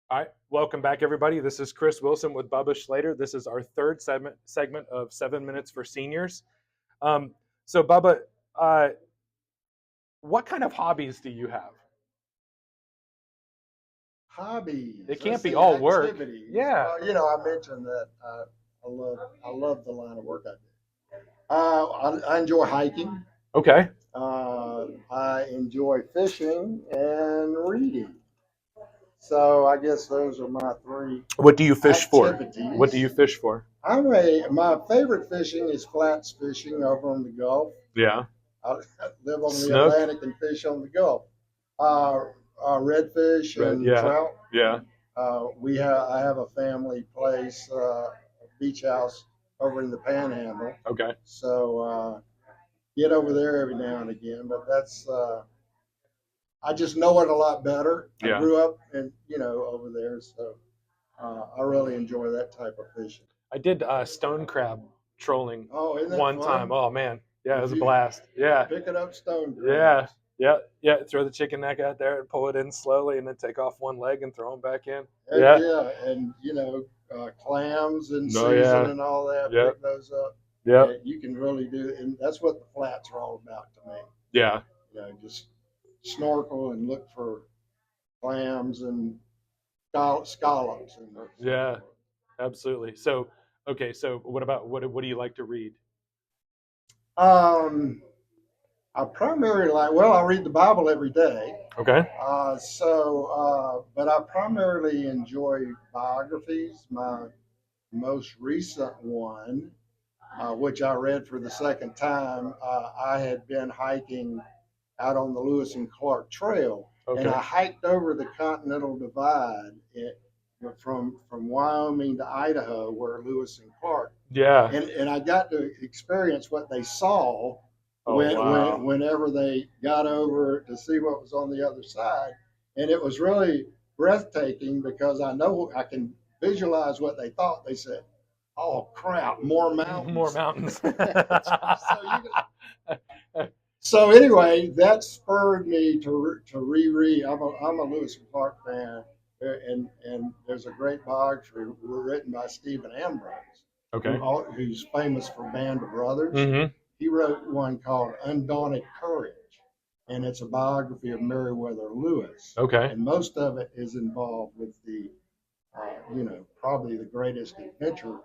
All right, welcome back, everybody. This is Chris Wilson with Bubba Schlader. This is our third segment of 7 Minutes for Seniors. Um, so, Bubba, uh, what kind of hobbies do you have? Hobbies. It can't Let's be see, all work. activities. Yeah. Well, I mentioned that I love the line of work I do. I enjoy hiking. Okay. I enjoy fishing and reading. So I guess those are my three What do you fish for? What do activities. you fish for? My favorite fishing is flats fishing over on the Gulf. Yeah. I live on the Snook. Atlantic and fish on the Gulf. Uh, redfish Red. and Yeah. trout. Yeah. I have a family place, a beach house over in the Panhandle. Okay. So get over there every now and again. But that's I just know it a lot better. I Yeah. grew up and over there, so I really enjoy that type of fishing. I did stone crab trolling Oh, isn't that one time. fun? Oh man, yeah, it If was a you blast. Yeah. picking up stone Yeah, crabs. yeah, yeah. Throw the chicken neck out there and pull it in slowly, and then take off one leg and throw them back in. Heck Yeah. yeah, and clams and No. season Yeah. and all that. Yep. Pick those up. Yep. And you can really do, and that's what the flats are all about to me. Yeah. Just snorkel and look for clams and scallops and so Yeah. forth. Absolutely. So, okay. So, what about what do you like to read? Um, I primarily I read the Bible every day. Okay. But I primarily enjoy biographies. My most recent one, which I read for the second time, I had been hiking out on the Lewis and Clark Trail, and Okay. I hiked over the Continental Divide from Wyoming to Idaho, where Lewis and Clark, Yeah. and I got to experience what they saw Oh wow. whenever they got over to see what was on the other side, and it was really breathtaking because I know I can visualize what they thought. They said, "Oh crap, more More mountains." mountains. So anyway, that spurred me to reread. I'm a Lewis and Clark fan, and there's a great biography written by Stephen Ambrose, Okay. who's famous for Band of Brothers. Mm-hmm. He wrote one called Undaunted Courage, and it's a biography of Meriwether Lewis. Okay. And most of it is involved with the, probably the greatest adventure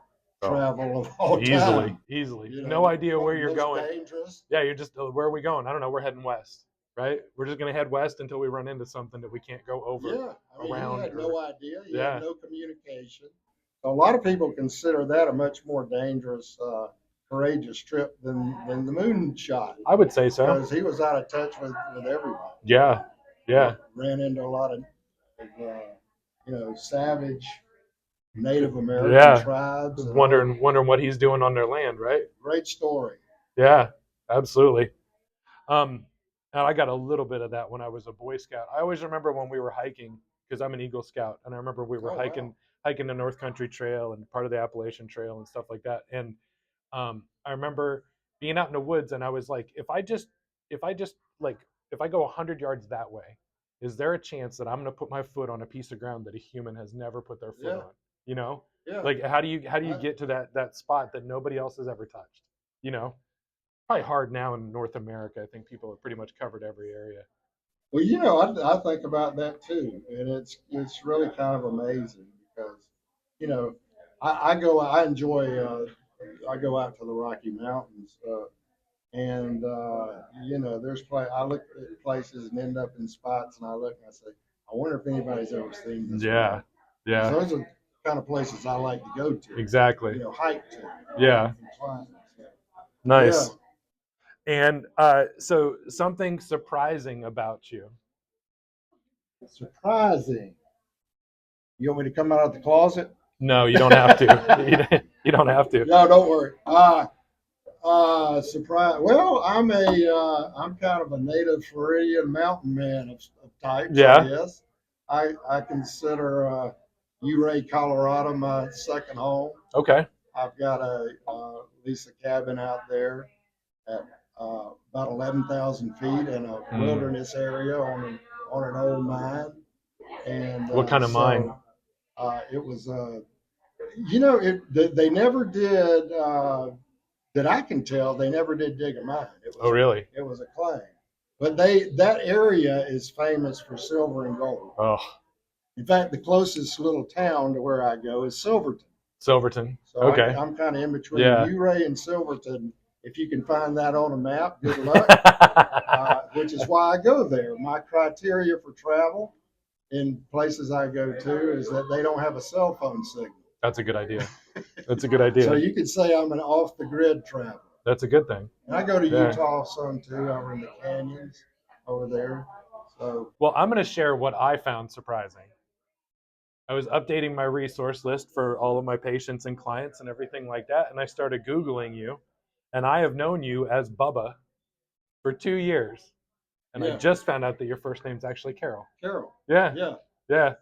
Oh, travel of all easily, time. easily. No idea where you're Most going. dangerous. Yeah, you're just where are we going? I don't know. We're heading west, right? We're just gonna head west until we run into something that we can't go over, Yeah, I mean, he around, had no idea. He yeah. had no communication. So a lot of people consider that a much more dangerous, courageous trip than the moon shot I would say so. because he was out of touch with everybody. Yeah, yeah, Ran into a lot of savage Native American yeah. tribes. And Wondering what he's doing on their land, right? great story. Yeah, absolutely. Um, and I got a little bit of that when I was a Boy Scout. I always remember when we were hiking because I'm an Eagle Scout, and I remember we were Oh wow. hiking the North Country Trail and part of the Appalachian Trail and stuff like that. And I remember being out in the woods, and I was like, if I just like, if I go 100 yards that way, is there a chance that I'm going to put my foot on a piece of ground that a human has never put their foot Yeah. on? You know, Yeah. like how do you get to that spot that nobody else has ever touched? You know, probably hard now in North America. I think people have pretty much covered every area. Well, I think about that too, and it's really kind of amazing because, you know, I enjoy I go out to the Rocky Mountains, and I look at places and end up in spots, and I look and I say, I wonder if anybody's ever seen this. Yeah, yeah. Those are the kind of places I like to go to. Exactly. Hike to. Yeah. And climb. So, Nice. yeah. And so something surprising about you. Surprising. You want me to come out of the closet? No, you don't have to. You don't have to. No, don't worry. Surprise. Well, I'm kind of a native Floridian mountain man of types. Yeah. I guess. I consider Ouray, Colorado, my second home. Okay. I've got a lease a cabin out there at about 11,000 feet in a wilderness area on an old mine. And What kind of mine? It was, they never did, that I can tell, they never did dig a mine. Oh, really? It was a claim. But that area is famous for silver and gold. Oh, In fact, the closest little town to where I go is Silverton. Silverton. So Okay. I'm kind of in between Yeah. Ouray and Silverton. If you can find that on a map, good luck. Which is why I go there. My criteria for travel in places I go to is that they don't have a cell phone signal. That's a good idea. That's a good So idea. you could say I'm an off the grid traveler. That's a good thing. And I go to Yeah. Utah some too, over in the canyons over there. So Well, I'm going to share what I found surprising. I was updating my resource list for all of my patients and clients and everything like that, and I started Googling you, and I have known you as Bubba for 2 years, and I yeah, just found out that your first name's actually Carol. Carol. Yeah, Yeah. yeah.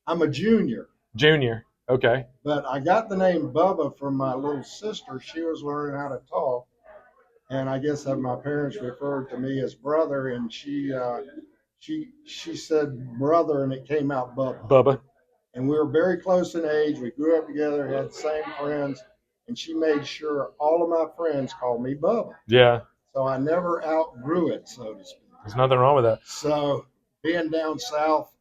I'm a junior. Junior. Okay. But I got the name Bubba from my little sister. She was learning how to talk, and I guess that my parents referred to me as brother, and she said brother, and it came out Bubba. Bubba. And we were very close in age. We grew up together, had the same friends, and she made sure all of my friends called me Bubba. Yeah. So I never outgrew it, so to speak. There's nothing wrong with that. So being down south,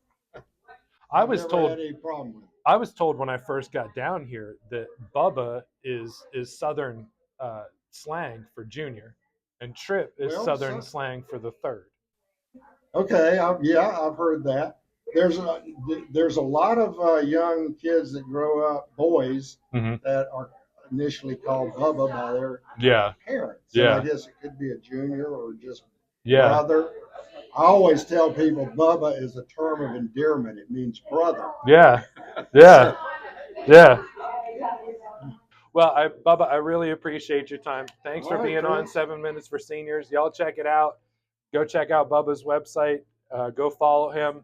I was told had any problem with it. I was told when I first got down here that Bubba is Southern slang for junior, and Trip is Southern slang for the third. Okay, I've heard that. There's a lot of young kids that grow up, boys, that are initially called Bubba by their parents. Yeah. And I guess it could be a junior or just Yeah. brother. I always tell people Bubba is a term of endearment. It means brother. Yeah. Yeah. Yeah. Well, Bubba, I really appreciate your time. Thanks for being on 7 Minutes for Seniors. Y'all check it out. Go check out Bubba's website. Go follow him.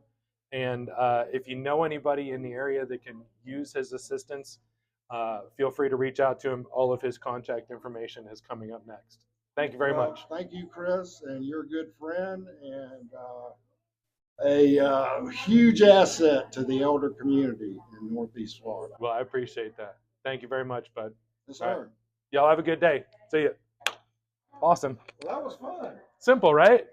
And if you know anybody in the area that can use his assistance, feel free to reach out to him. All of his contact information is coming up next. Thank you very much. Thank you, Chris, and you're a good friend and a huge asset to the elder community in Northeast Florida. Well, I appreciate that. Thank you very much, bud. Yes, sir. Right. Y'all have a good day. See ya. Awesome. Well, that was fun. Simple, right?